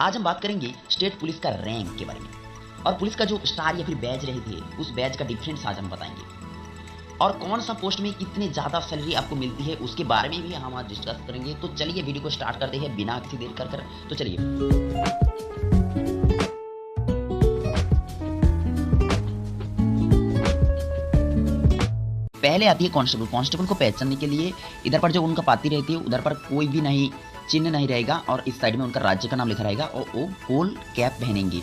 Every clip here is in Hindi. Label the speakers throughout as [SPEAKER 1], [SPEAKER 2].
[SPEAKER 1] आज हम बात करेंगे स्टेट पुलिस का रैंक के बारे में और पुलिस का जो स्टार या फिर बैज रहे थे उस बैज का डिफरेंस आज हम बताएंगे और कौन सा पोस्ट में कितनी ज़्यादा सैलरी आपको मिलती है उसके बारे में भी हम आज डिस्कस करेंगे। तो चलिए वीडियो को स्टार्ट करते हैं बिना किसी देर कर तो चलिए। पहले आती है कांस्टेबल। कांस्टेबल को पहचानने के लिए इधर पर जो उनका पाती रहती है उधर पर कोई भी नहीं चिन्ह नहीं रहेगा और इस साइड में उनका राज्य का नाम लिखा रहेगा और वो गोल कैप पहनेंगे।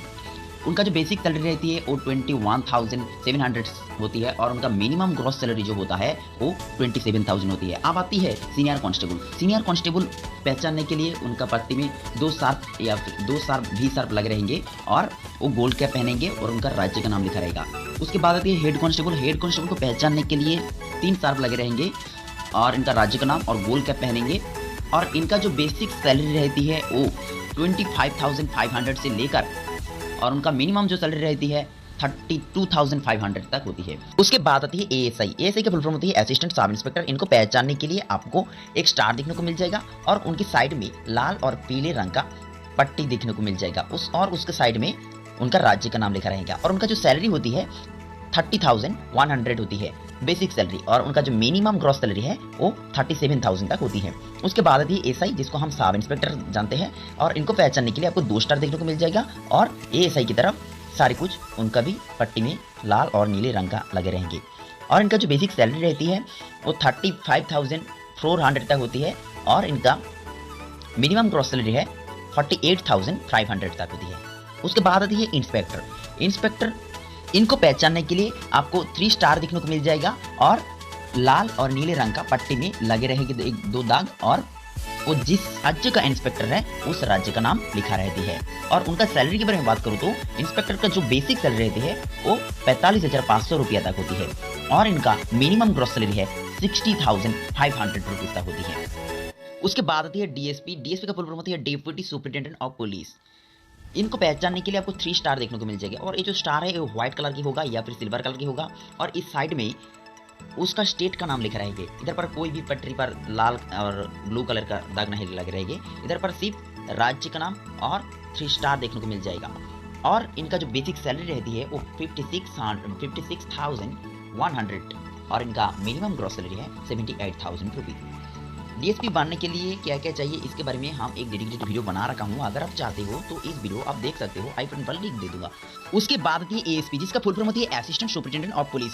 [SPEAKER 1] उनका जो बेसिक सैलरी रहती है वो 21,700 होती है और उनका मिनिमम ग्रॉस सैलरी जो होता है वो 27,000 होती है। अब आती है सीनियर कांस्टेबल। सीनियर कांस्टेबल पहचानने के लिए उनका पट्टी में 2 शार्प या फिर 2 शार्प भी शार्प लगे रहेंगे और वो गोल्ड कैप पहनेंगे और उनका राज्य का नाम लिखा रहेगा। उसके बाद आती है हेड कांस्टेबल। हेड कांस्टेबल को पहचानने के लिए 3 शार्प लगे रहेंगे और इनका राज्य का नाम और गोल्ड कैप पहनेंगे और इनका जो बेसिक सैलरी रहती है वो 25,500 से लेकर और उनका मिनिमम जो सैलरी रहती है 32,500 तक होती है। उसके बाद आती है एएसआई। एएसआई का फुल फॉर्म होती है असिस्टेंट सब इंस्पेक्टर। इनको पहचानने के लिए आपको एक स्टार देखने को मिल जाएगा और उनकी साइड में लाल और पीले रंग का पट्टी देखने को मिल जाएगा उसके साइड में उनका राज्य का नाम लिखा रहेगा और उनका जो सैलरी होती है 30,100 होती है बेसिक सैलरी और उनका जो मिनिमम ग्रॉस सैलरी है वो 37,000 तक होती है। उसके बाद आती है एएसआई जिसको हम सब इंस्पेक्टर जानते हैं और इनको पहचानने के लिए आपको 2 स्टार देखने को मिल जाएगा और एएसआई की तरफ सारे कुछ उनका भी पट्टी में लाल और नीले रंग का लगे रहेंगे और इनका जो बेसिक सैलरी रहती है वो 35,400 तक होती है और इनका मिनिमम ग्रॉस सैलरी है 48,500 तक होती है। उसके बाद आती है इंस्पेक्टर। इंस्पेक्टर इनको पहचानने के लिए आपको 3 स्टार देखने को मिल जाएगा और लाल और नीले रंग का पट्टी में लगे रहेंगे 2 दाग और वो जिस राज्य का इंस्पेक्टर है उस राज्य का नाम लिखा रहती है। और उनका सैलरी के बारे में बात करूँ तो इंस्पेक्टर का जो बेसिक सैलरी रहती है वो 45,500 रुपया तक होती है और इनका मिनिमम ग्रॉस सैलरी है 60,500 रुपीज तक होती है। उसके बाद आती है डीएसपी। डीएसपी का फुल फॉर्म होती है डेप्यूटी सुपरिटेंडेंट ऑफ पुलिस। इनको पहचानने के लिए आपको 3 स्टार देखने को मिल जाएगा और ये जो स्टार है वो व्हाइट कलर की होगा या फिर सिल्वर कलर की होगा और इस साइड में उसका स्टेट का नाम लिखा रहेगा। इधर पर कोई भी पटरी पर लाल और ब्लू कलर का दाग नहीं लगे रहेंगे। इधर पर सिर्फ राज्य का नाम और 3 स्टार देखने को मिल जाएगा और इनका जो बेसिक सैलरी रहती है वो 56,100 और इनका मिनिमम ग्रॉस सैलरी है 78,000 रुपीज। डीएसपी बनने के लिए क्या क्या चाहिए इसके बारे में हम एक डेडिकेटेड वीडियो बना रखा हूँ, अगर आप चाहते हो तो इस वीडियो आप देख सकते हो, आई बटन पर लिंक दे दूंगा। उसके बाद थी एएसपी जिसका फुल फॉर्म होती है असिस्टेंट सुपरिटेंडेंट ऑफ पुलिस।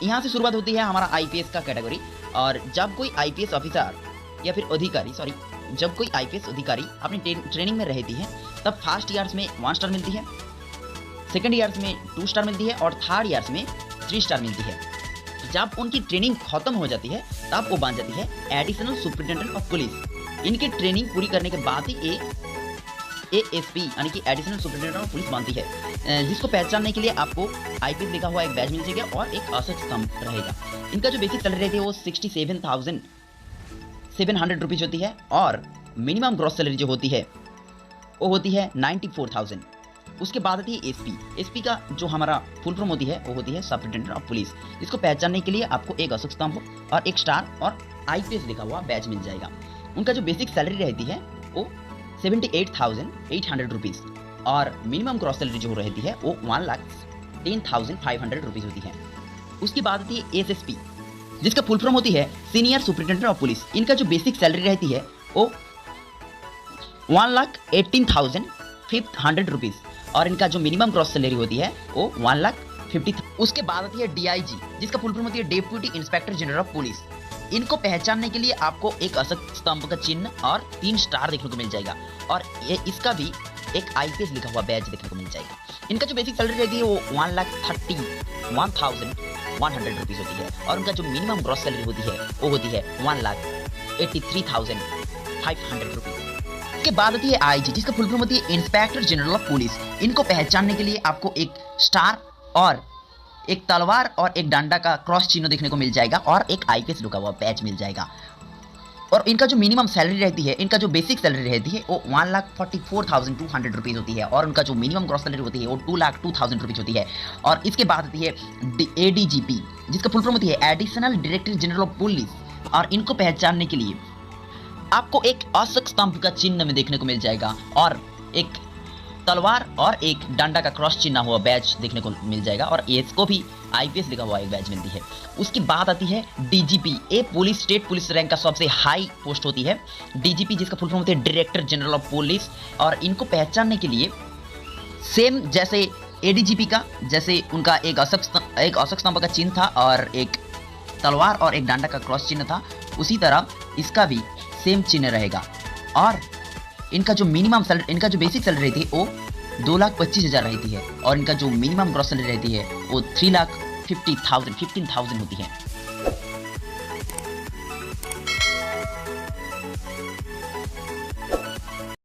[SPEAKER 1] यहाँ से शुरुआत होती है हमारा आईपीएस का कैटेगरी और जब कोई आईपीएस ऑफिसर या फिर अधिकारी जब कोई आईपीएस अधिकारी अपनी ट्रेनिंग में रहती है तब फर्स्ट ईयर्स में 1 स्टार मिलती है, सेकेंड ईयर्स में 2 स्टार मिलती है और थर्ड ईयर्स में 3 स्टार मिलती है। जब उनकी ट्रेनिंग खत्म हो जाती है तब वो बन जाती है एडिशनल सुपरिटेंडेंट ऑफ पुलिस। इनकी ट्रेनिंग पूरी करने के बाद ही एएसपी यानी कि एडिशनल सुपरिटेंडेंट ऑफ पुलिस बनती है जिसको पहचानने के लिए आपको आईपीएस लिखा हुआ एक बैज मिल जाएगा और एक अशोक स्तंभ रहेगा। इनका जो बेसिक सैलरी रहती है वो 67,700 रुपीज होती है और मिनिमम ग्रॉस सैलरी जो होती है वो होती है 94,000। उसके बाद आती है एसपी। एसपी का जो हमारा फुल फॉर्म होती है वो होती है सुपरिटेंडेंट ऑफ पुलिस। इसको पहचानने के लिए आपको एक अशोक स्तंभ और एक स्टार और आईपीएस लिखा हुआ बैच मिल जाएगा। उनका जो बेसिक सैलरी रहती है वो 78,800 रुपीज और मिनिमम ग्रॉस सैलरी जो रहती है वो 1,10,500 रुपीज होती है। उसके बाद आती है एसएसपी जिसका फुल फॉर्म होती है सीनियर सुपरिटेंडेंट ऑफ पुलिस। इनका जो बेसिक सैलरी रहती है वो 1,18,500 रुपीज और इनका जो मिनिमम ग्रॉस सैलरी होती है वो 1,50,000। उसके बाद आती है डीआईजी जिसका फुल फॉर्म होती है deputy inspector general of police. इनको पहचानने के लिए आपको एक अशोक स्तंभ का चिन्ह और 3 स्टार देखने को मिल जाएगा और इसका भी एक आईपीएस लिखा हुआ बैज देखने को मिल जाएगा। इनका जो बेसिक सैलरी रहती है वो 1,31,100 रुपीज होती है और उनका जो मिनिमम ग्रॉस सैलरी होती है वो होती है 1,83,500 रुपीज। के बाद आती है आईजी जिसका फुल फॉर्म होती है इंस्पेक्टर जनरल ऑफ पुलिस। इनको पहचानने के लिए आपको एक स्टार और एक तलवार और एक डंडा का क्रॉस चिन्ह देखने को मिल जाएगा और एक आईपीएस लुका हुआ बैच मिल जाएगा। और इनका जो मिनिमम सैलरी रहती है, इनका जो बेसिक सैलरी रहती है वो 1,44,200 रुपीज़ होती है और उनका जो मिनिमम ग्रॉस सैलरी होती है वो 2,02,000 रुपीज़ होती है। और इसके बाद आती है एडीजीपी जिसका फुल फॉर्म होती है additional director general of police. और इनको पहचानने के लिए आपको एक अशोक स्तंभ का चिन्ह में देखने को मिल जाएगा और एक तलवार और एक डांडा का क्रॉस चिन्ह हुआ बैच देखने को मिल जाएगा और इसको भी आईपीएस लिखा हुआ एक बैच मिलती है। उसकी बात आती है डीजीपी, ये पुलिस स्टेट पुलिस रैंक का सबसे हाई पोस्ट होती है। डीजीपी जिसका फुल फॉर्म होती है डायरेक्टर जनरल ऑफ पुलिस, और इनको पहचानने के लिए सेम जैसे एडीजीपी का, जैसे उनका एक अशोक स्तंभ का चिन्ह था और एक तलवार और एक डांडा का क्रॉस चिन्ह था, उसी तरह इसका भी सेम चिन्ह रहेगा। और इनका जो बेसिक सैलरी रहती है वो 2,25,000 रहती है और इनका जो मिनिमम ग्रॉस सैलरी रहती है वो 3,50,000 15,000 होती है।